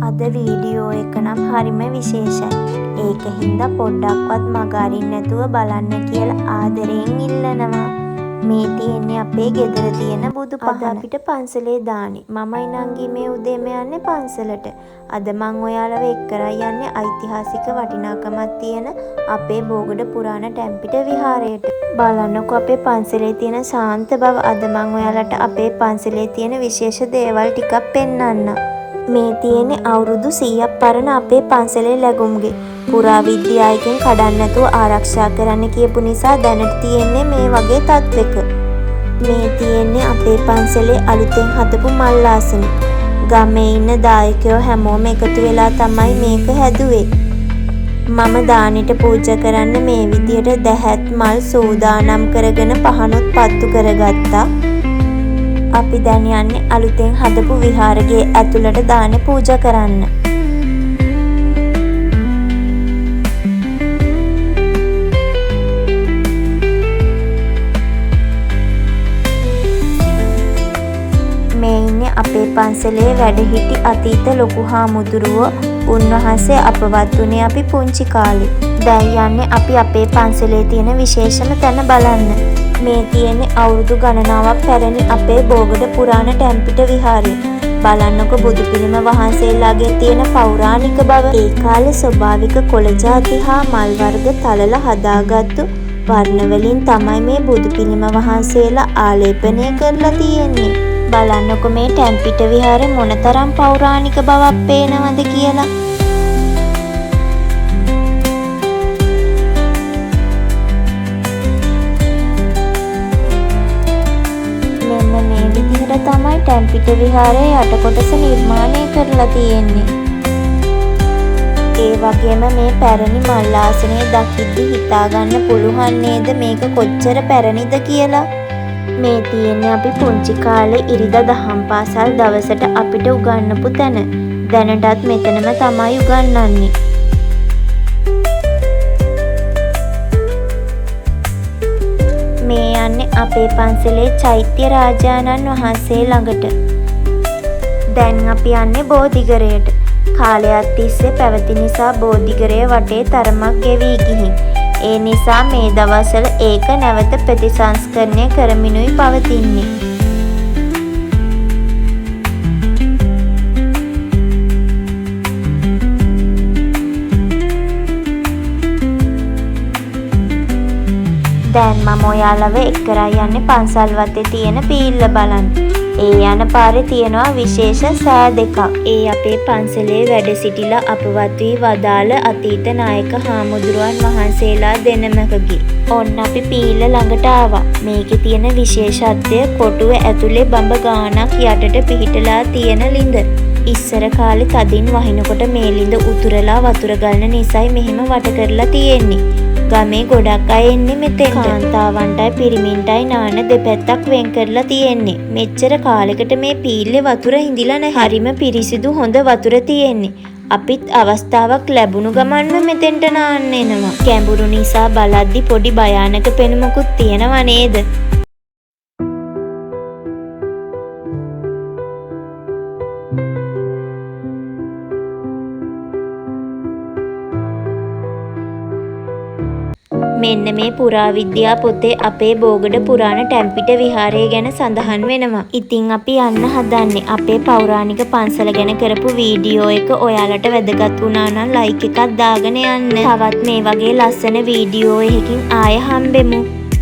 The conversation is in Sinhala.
අද වීඩියෝ එක නම් හරිම විශේෂයි. ඒක හින්දා පොඩ්ඩක්වත් මග අරින්න නැතුව බලන්න කියලා ආදරයෙන් ඉල්ලනවා. මේ තියෙන්නේ අපේ ගෙදර තියෙන බුදු පහන. අද අපිට පන්සලේ දානේ. මමයි නංගි මේ උදේම යන්නේ පන්සලට. අද මං ඔයාලව එක් කරා යන්නේ ඓතිහාසික වටිනාකමක් තියෙන අපේ බෝගඩ පුරාණ ටැම්පිට විහාරයට. බලන්නකො අපේ පන්සලේ තියෙන ශාන්ත බව. අද මං ඔයාලට අපේ පන්සලේ තියෙන විශේෂ දේවල් ටිකක් පෙන්වන්නම්. මේ තියෙන්නේ අවුරුදු 100ක් පරණ අපේ පන්සලේ ලැබුම්ගේ. පුරාවිද්‍යාඥයන් කඩන්න නැතුව ආරක්ෂා කරන්න කියපු නිසා දැනට තියෙන්නේ මේ වගේ තත්ත්වයක. මේ තියෙන්නේ අපේ පන්සලේ අලුතෙන් හදපු මල් ආසන. ගමේ ඉන්න දායකයෝ හැමෝම එකතු වෙලා තමයි මේක හැදුවේ. මම දානෙට පූජා කරන්න මේ විදියට දැහැත් මල් සූදානම් කරගෙන පහනොත් පත්තු කරගත්තා. අපි දැන් යන්නේ අලුතෙන් හදපු විහාරයේ ඇතුළට දානෙ පූජා කරන්න. මේ ඉන්නේ අපේ පන්සලේ වැඩහිටි අතීත ලොකු හාමුදුරුවෝ. උන්වහන්සේ අපවත් වුණේ අපි පුංචි කාලේ. දැන් යන්නේ අපි අපේ පන්සලේ තියෙන විශේෂම තැන බලන්න. මේ තියෙන්නේ අවුරුදු ගණනාවක් පැරණි අපේ බෝගඩ පුරාණ ටැම්පිට විහාරය. බලන්නකො බුදු පිළිම වහන්සේලාගේ තියෙන පෞරාණික බව. ඒ කාලේ ස්වභාවික කොළ ಜಾති හා මල් වර්ග තලලා හදාගත්තු වර්ණ වලින් තමයි මේ බුදු පිළිම වහන්සේලා ආලේපනය කරලා තියෙන්නේ. බලන්නකො මේ ටැම්පිට විහාරේ මොනතරම් පෞරාණික බවක් පේනවද කියලා. තමයි ටැම්පිට විහාරයේ යට කොටස නිර්මාණය කරලා තියෙන්නේ. ඒ වගේම මේ පැරණි මල් ආසනය දකිද්දි හිතාගන්න පුළුවන් නේද මේක කොච්චර පැරණිද කියලා. මේ තියෙන්නේ අපි පුංචි කාලේ ඉරිදා දහම් පාසල් දවසට අපිට උගන්වපු තැන. දැනටත් මෙතනම තමයි උගන්වන්නේ. මේ යන්නේ අපේ පන්සලේ චෛත්‍ය රාජානන් වහන්සේ ළඟට. දැන් අපි යන්නේ බෝධිගරයට. කාලයක් තිස්සේ පැවති නිසා බෝධිගරය වටේ තරමක් ගෙවී ගිහින්. ඒ නිසා මේ දවස්වල ඒක නැවත ප්‍රතිසංස්කරණය කරමිනුයි පවතින්නේ. දැන් මම ඔයාලව එක් කරා යන්නේ පන්සල් වත්තේ තියෙන පීල්ල බලන්න. ඒ යන පාරේ තියෙනවා විශේෂ සෑ දෙකක්. ඒ අපේ පන්සලේ වැඩ සිටිලා අපවත් වී වදාළ අතීත නායක හාමුදුරුවන් වහන්සේලා දෙනමකගේ. ඔන්න අපි පීල්ල ළඟට ආවා. මේකේ තියෙන විශේෂත්වය කොටුව ඇතුලේ බඹ ගානක් යටට පිහිටලා තියෙන ළිඳ. ඉස්සර කාලේ තදින් වහිනකොට මේ ළිඳ උතුරලා වතුර ගලන නිසායි මෙහෙම වට කරලා තියෙන්නේ. ගමේ ගොඩක් අය එන්නේ මෙතෙන්ට. කාන්තාවන්ටයි පිරිමින්ටයි නාන දෙපැත්තක් වෙන් කරලා තියෙන්නේ. මෙච්චර කාලෙකට මේ පීල්ලේ වතුර හිඳිලා නැහැ. හරිම පිරිසිදු හොඳ වතුර තියෙන්නේ. අපිත් අවස්ථාවක් ලැබුණු ගමන්ම මෙතෙන්ට නාන්න එනවා. කැඹුරු නිසා බලද්දි පොඩි භයානක පෙනුමකුත් තියෙනවා නේද? මෙන්න මේ පුරාවිද්‍යා පොතේ අපේ බෝගඩ පුරාණ ටැම්පිට විහාරය ගැන සඳහන් වෙනවා. ඉතින් අපි යන්න හදන්නේ අපේ පෞරාණික පන්සල ගැන කරපු වීඩියෝ එක ඔයාලට වැදගත් වුණා නම් ලයික් එකක් දාගෙන යන්න. තවත් මේ වගේ ලස්සන වීඩියෝ එකකින් ආයෙ හම්බෙමු.